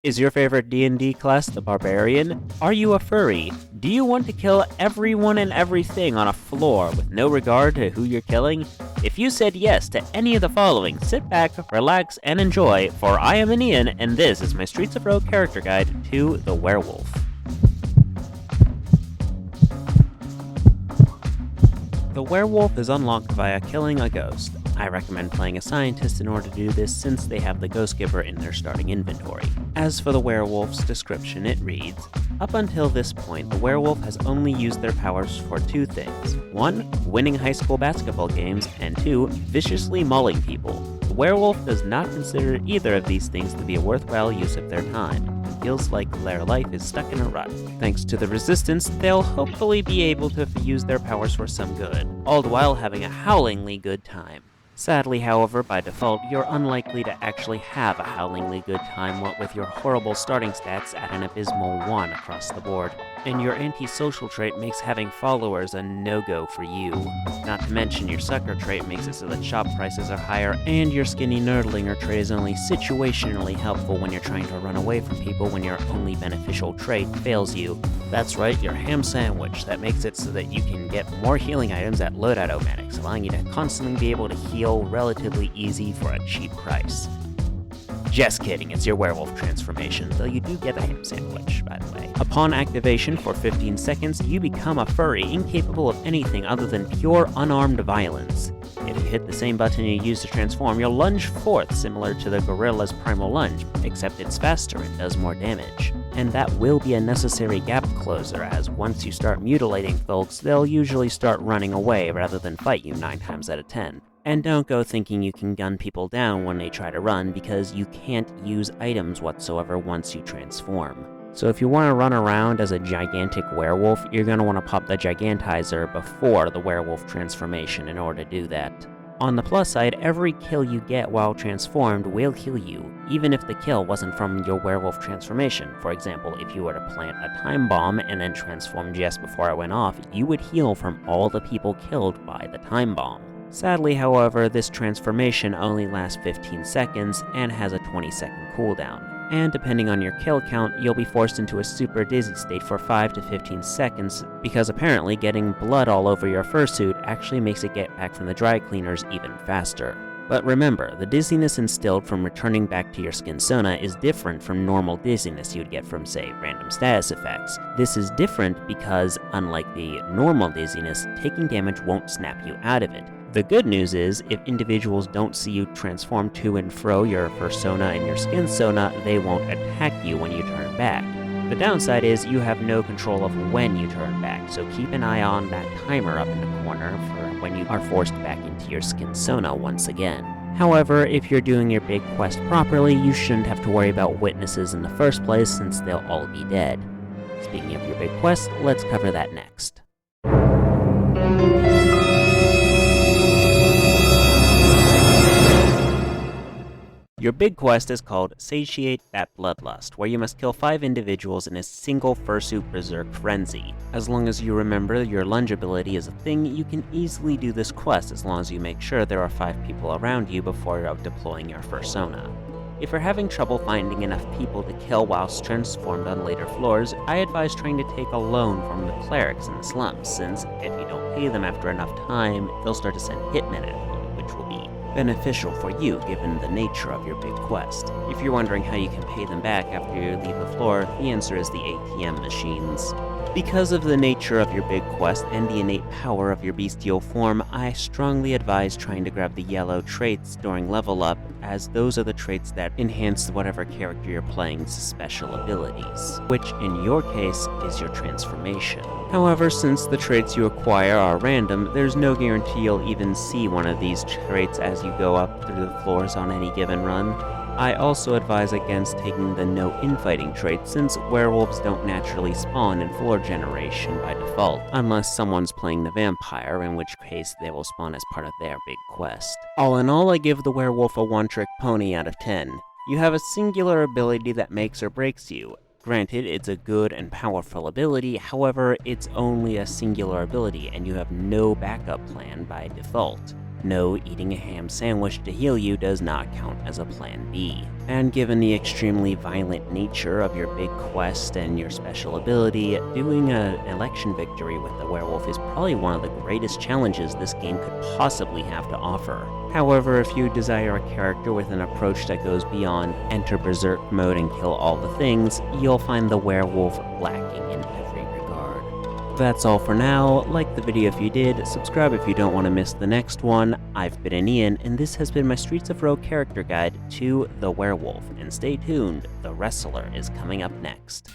Is your favorite D&D class the Barbarian? Are you a furry? Do you want to kill everyone and everything on a floor with no regard to who you're killing? If you said yes to any of the following, sit back, relax, and enjoy, for I am Ian, and this is my Streets of Rogue character guide to the Werewolf. The Werewolf is unlocked via killing a ghost. I recommend playing a scientist in order to do this since they have the Ghost Giver in their starting inventory. As for the werewolf's description, it reads, up until this point, the werewolf has only used their powers for two things. 1. Winning high school basketball games, and 2. Viciously mauling people. The werewolf does not consider either of these things to be a worthwhile use of their time, and feels like their life is stuck in a rut. Thanks to the resistance, they'll hopefully be able to use their powers for some good, all the while having a howlingly good time. Sadly, however, by default, you're unlikely to actually have a howlingly good time, what with your horrible starting stats at an abysmal 1 across the board. And your antisocial trait makes having followers a no-go for you. Not to mention your sucker trait makes it so that shop prices are higher, and your skinny nerdlinger trait is only situationally helpful when you're trying to run away from people when your only beneficial trait fails you. That's right, your ham sandwich, that makes it so that you can get more healing items at load-automatics, allowing you to constantly be able to heal relatively easy for a cheap price. Just kidding, it's your werewolf transformation, though you do get a ham sandwich, by the way. Upon activation for 15 seconds, you become a furry, incapable of anything other than pure unarmed violence. If you hit the same button you used to transform, you'll lunge forth, similar to the gorilla's primal lunge, except it's faster and does more damage. And that will be a necessary gap closer, as once you start mutilating folks, they'll usually start running away rather than fight you 9 times out of 10. And don't go thinking you can gun people down when they try to run, because you can't use items whatsoever once you transform. So if you want to run around as a gigantic werewolf, you're going to want to pop the Gigantizer before the werewolf transformation in order to do that. On the plus side, every kill you get while transformed will heal you, even if the kill wasn't from your werewolf transformation. For example, if you were to plant a time bomb and then transform just before it went off, you would heal from all the people killed by the time bomb. Sadly, however, this transformation only lasts 15 seconds and has a 20-second cooldown. And depending on your kill count, you'll be forced into a super dizzy state for 5 to 15 seconds, because apparently getting blood all over your fursuit actually makes it get back from the dry cleaners even faster. But remember, the dizziness instilled from returning back to your skin sona is different from normal dizziness you'd get from, say, random status effects. This is different because, unlike the normal dizziness, taking damage won't snap you out of it. The good news is, if individuals don't see you transform to and fro your fursona and your skin sona, they won't attack you when you turn back. The downside is you have no control of when you turn back, so keep an eye on that timer up in the corner for when you are forced back into your skin sona once again. However, if you're doing your big quest properly, you shouldn't have to worry about witnesses in the first place since they'll all be dead. Speaking of your big quest, let's cover that next. Your big quest is called Satiate That Bloodlust, where you must kill 5 individuals in a single fursuit berserk frenzy. As long as you remember your lunge ability is a thing, you can easily do this quest as long as you make sure there are 5 people around you before you're deploying your fursona. If you're having trouble finding enough people to kill whilst transformed on later floors, I advise trying to take a loan from the clerics in the slums, since if you don't pay them after enough time, they'll start to send hitmen at you, which will be beneficial for you given the nature of your big quest. If you're wondering how you can pay them back after you leave the floor, the answer is the ATM machines. Because of the nature of your big quest and the innate power of your bestial form, I strongly advise trying to grab the yellow traits during level up, as those are the traits that enhance whatever character you're playing's special abilities, which in your case is your transformation. However, since the traits you acquire are random, there's no guarantee you'll even see one of these traits as you go up through the floors on any given run. I also advise against taking the no infighting trait, since werewolves don't naturally spawn in floor generation by default, unless someone's playing the vampire, in which case they will spawn as part of their big quest. All in all, I give the werewolf a one-trick pony out of 10. You have a singular ability that makes or breaks you. Granted, it's a good and powerful ability, however, it's only a singular ability and you have no backup plan by default. No, eating a ham sandwich to heal you does not count as a plan B. And given the extremely violent nature of your big quest and your special ability, doing an election victory with the werewolf is probably one of the greatest challenges this game could possibly have to offer. However, if you desire a character with an approach that goes beyond enter berserk mode and kill all the things, you'll find the werewolf lacking in every regard. That's all for now. Like the video if you did, subscribe if you don't want to miss the next one. I've been Ian, and this has been my Streets of Rogue character guide to the werewolf. And stay tuned, the wrestler is coming up next.